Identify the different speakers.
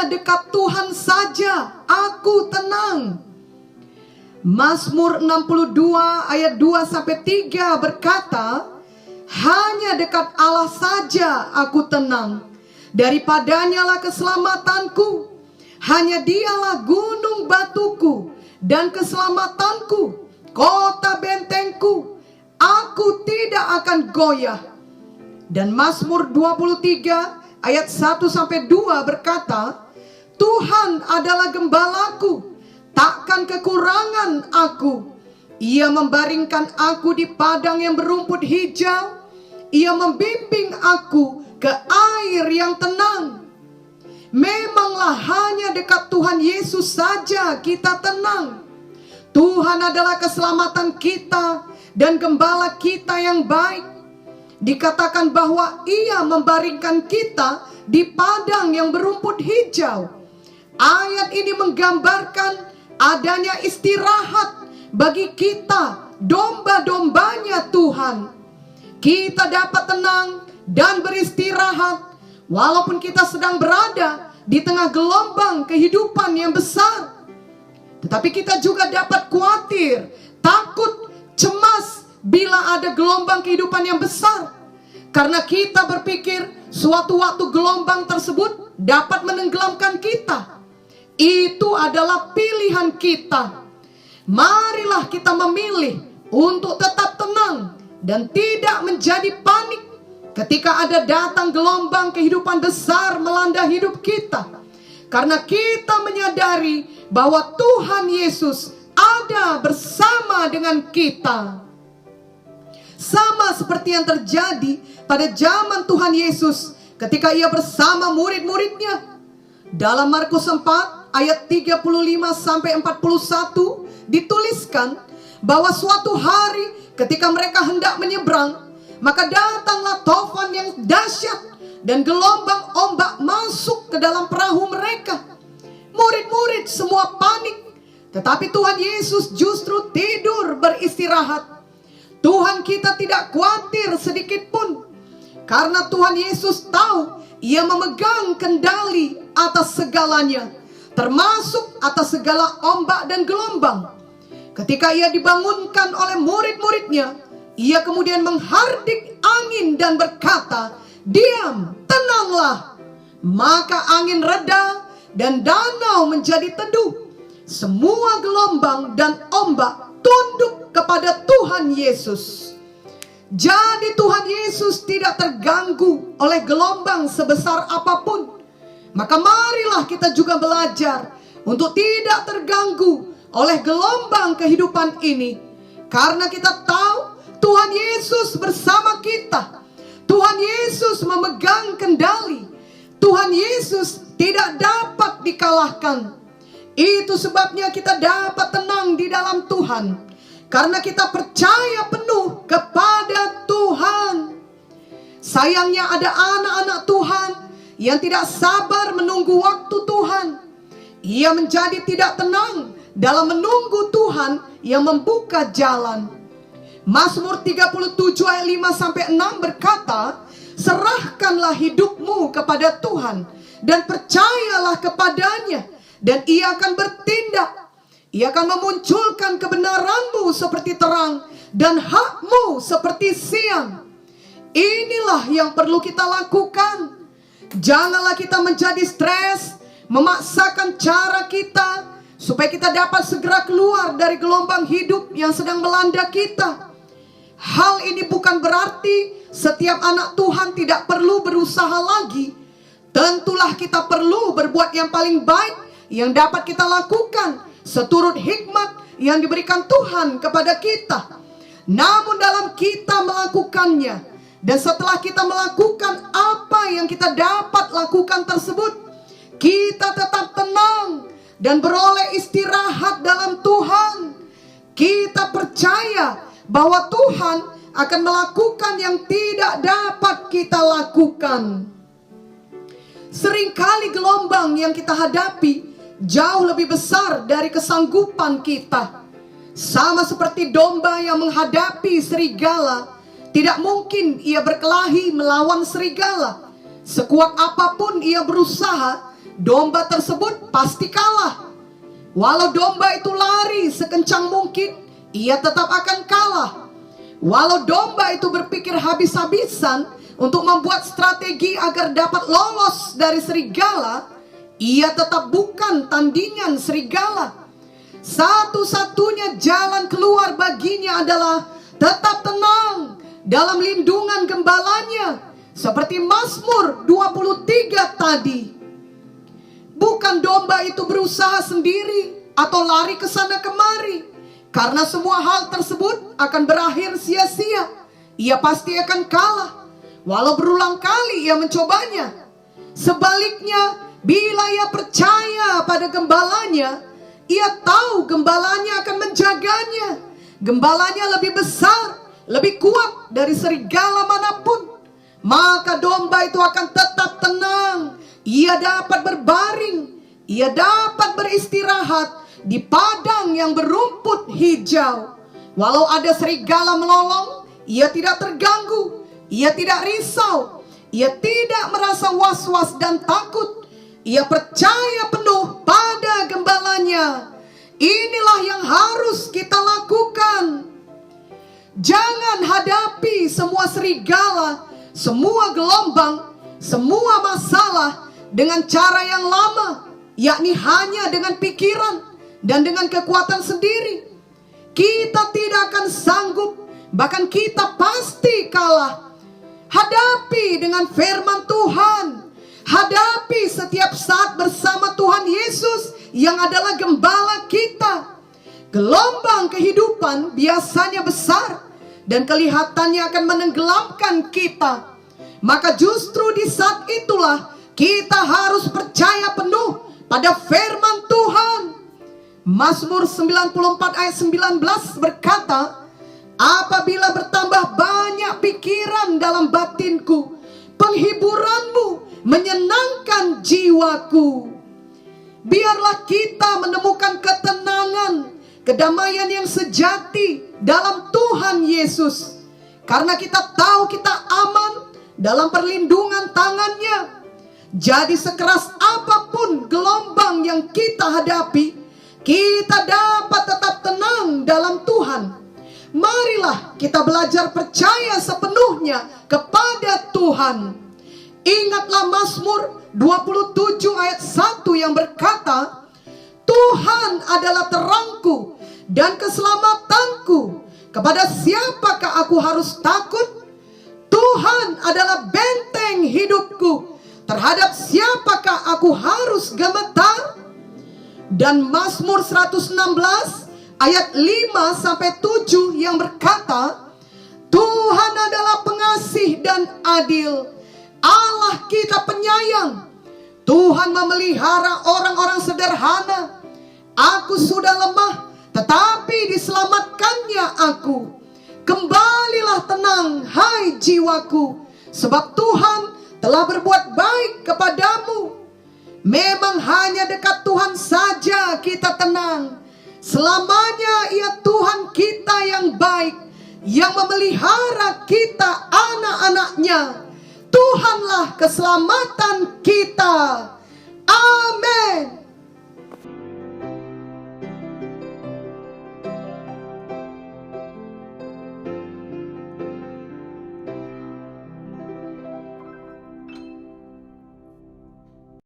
Speaker 1: hanya dekat Tuhan saja aku tenang. Mazmur 62 ayat 2-3 berkata, hanya dekat Allah saja aku tenang. Daripadanyalah keselamatanku. Hanya dialah gunung batuku dan keselamatanku, kota bentengku. Aku tidak akan goyah. Dan Mazmur 23 ayat 1-2 berkata, Tuhan adalah gembalaku, takkan kekurangan aku. Ia membaringkan aku di padang yang berumput hijau. Ia membimbing aku ke air yang tenang. Memanglah hanya dekat Tuhan Yesus saja kita tenang. Tuhan adalah keselamatan kita dan gembala kita yang baik. Dikatakan bahwa Ia membaringkan kita di padang yang berumput hijau. Ayat ini menggambarkan adanya istirahat bagi kita, domba-dombanya Tuhan. Kita dapat tenang dan beristirahat walaupun kita sedang berada di tengah gelombang kehidupan yang besar. Tetapi kita juga dapat khawatir, takut, cemas bila ada gelombang kehidupan yang besar. Karena kita berpikir suatu waktu gelombang tersebut dapat menenggelamkan kita. Itu adalah pilihan kita. Marilah kita memilih untuk tetap tenang dan tidak menjadi panik ketika ada datang gelombang kehidupan besar melanda hidup kita. Karena kita menyadari bahwa Tuhan Yesus ada bersama dengan kita. Sama seperti yang terjadi pada zaman Tuhan Yesus ketika Ia bersama murid-muridnya. Dalam Markus 4 ayat 35-41 dituliskan bahwa suatu hari ketika mereka hendak menyeberang, maka datanglah tofan yang dahsyat dan gelombang ombak masuk ke dalam perahu mereka. Murid-murid semua panik, tetapi Tuhan Yesus justru tidur beristirahat. Tuhan kita tidak khawatir sedikit pun, karena Tuhan Yesus tahu Ia memegang kendali atas segalanya, termasuk atas segala ombak dan gelombang. Ketika Ia dibangunkan oleh murid-muridnya, Ia kemudian menghardik angin dan berkata, "Diam, tenanglah." Maka angin reda dan danau menjadi teduh. Semua gelombang dan ombak tunduk kepada Tuhan Yesus. Jadi Tuhan Yesus tidak terganggu oleh gelombang sebesar apapun. Maka marilah kita juga belajar untuk tidak terganggu oleh gelombang kehidupan ini. Karena kita tahu Tuhan Yesus bersama kita. Tuhan Yesus memegang kendali. Tuhan Yesus tidak dapat dikalahkan. Itu sebabnya kita dapat tenang di dalam Tuhan, karena kita percaya penuh kepada Tuhan. Sayangnya ada anak-anak Tuhan yang tidak sabar menunggu waktu Tuhan. Ia menjadi tidak tenang dalam menunggu Tuhan yang membuka jalan. Mazmur 37 ayat 5-6 berkata, "Serahkanlah hidupmu kepada Tuhan dan percayalah kepadanya, dan Ia akan bertindak. Ia akan memunculkan kebenaranmu seperti terang dan hakmu seperti siang." Inilah yang perlu kita lakukan. Janganlah kita menjadi stres, memaksakan cara kita supaya kita dapat segera keluar dari gelombang hidup yang sedang melanda kita. Hal ini bukan berarti setiap anak Tuhan tidak perlu berusaha lagi. Tentulah kita perlu berbuat yang paling baik yang dapat kita lakukan seturut hikmat yang diberikan Tuhan kepada kita. Namun dalam kita melakukannya, dan setelah kita melakukan apa yang kita dapat lakukan tersebut, kita tetap tenang dan beroleh istirahat dalam Tuhan. Kita percaya bahwa Tuhan akan melakukan yang tidak dapat kita lakukan. Seringkali gelombang yang kita hadapi jauh lebih besar dari kesanggupan kita. Sama seperti domba yang menghadapi serigala, tidak mungkin ia berkelahi melawan serigala. Sekuat apapun ia berusaha, domba tersebut pasti kalah. Walau domba itu lari sekencang mungkin, ia tetap akan kalah. Walau domba itu berpikir habis-habisan untuk membuat strategi agar dapat lolos dari serigala, ia tetap bukan tandingan serigala. Satu-satunya jalan keluar baginya adalah tetap tenang dalam lindungan gembalanya. Seperti Mazmur 23 tadi. Bukan domba itu berusaha sendiri atau lari ke sana kemari. Karena semua hal tersebut akan berakhir sia-sia. Ia pasti akan kalah, walau berulang kali ia mencobanya. Sebaliknya, bila ia percaya pada gembalanya, ia tahu gembalanya akan menjaganya. Gembalanya lebih besar, lebih kuat dari serigala manapun. Maka domba itu akan tetap tenang. Ia dapat berbaring, ia dapat beristirahat di padang yang berumput hijau. Walau ada serigala melolong, ia tidak terganggu, ia tidak risau, ia tidak merasa was-was dan takut. Ia percaya penuh pada gembalanya. Inilah yang harus kita lakukan. Jangan hadapi semua serigala, semua gelombang, semua masalah dengan cara yang lama, yakni hanya dengan pikiran dan dengan kekuatan sendiri. Kita tidak akan sanggup, bahkan kita pasti kalah. Hadapi dengan firman Tuhan. Hadapi setiap saat bersama Tuhan Yesus yang adalah gembala kita. Gelombang kehidupan biasanya besar dan kelihatannya akan menenggelamkan kita. Maka justru di saat itulah kita harus percaya penuh pada firman Tuhan. Mazmur 94 ayat 19 berkata, apabila bertambah banyak pikiran dalam batinku, penghiburanmu menyenangkan jiwaku. Biarlah kita menemukan ketenangan, kedamaian yang sejati dalam Tuhan Yesus. Karena kita tahu kita aman dalam perlindungan tangannya. Jadi sekeras apapun gelombang yang kita hadapi, kita dapat tetap tenang dalam Tuhan. Marilah kita belajar percaya sepenuhnya kepada Tuhan. Ingatlah Mazmur 27 ayat 1 yang berkata, Tuhan adalah terangku dan keselamatanku. Kepada siapakah aku harus takut? Tuhan adalah benteng hidupku. Terhadap siapakah aku harus gemetar? Dan Mazmur 116 ayat 5-7 yang berkata, Tuhan adalah pengasih dan adil, Allah kita penyayang. Tuhan memelihara orang-orang sederhana. Aku sudah lemah, tetapi diselamatkannya aku. Kembalilah tenang, hai jiwaku, sebab Tuhan telah berbuat baik kepadamu. Memang hanya dekat Tuhan saja kita tenang. Selamanya ia Tuhan kita yang baik, yang memelihara kita anak-anaknya. Tuhanlah keselamatan kita. Amin.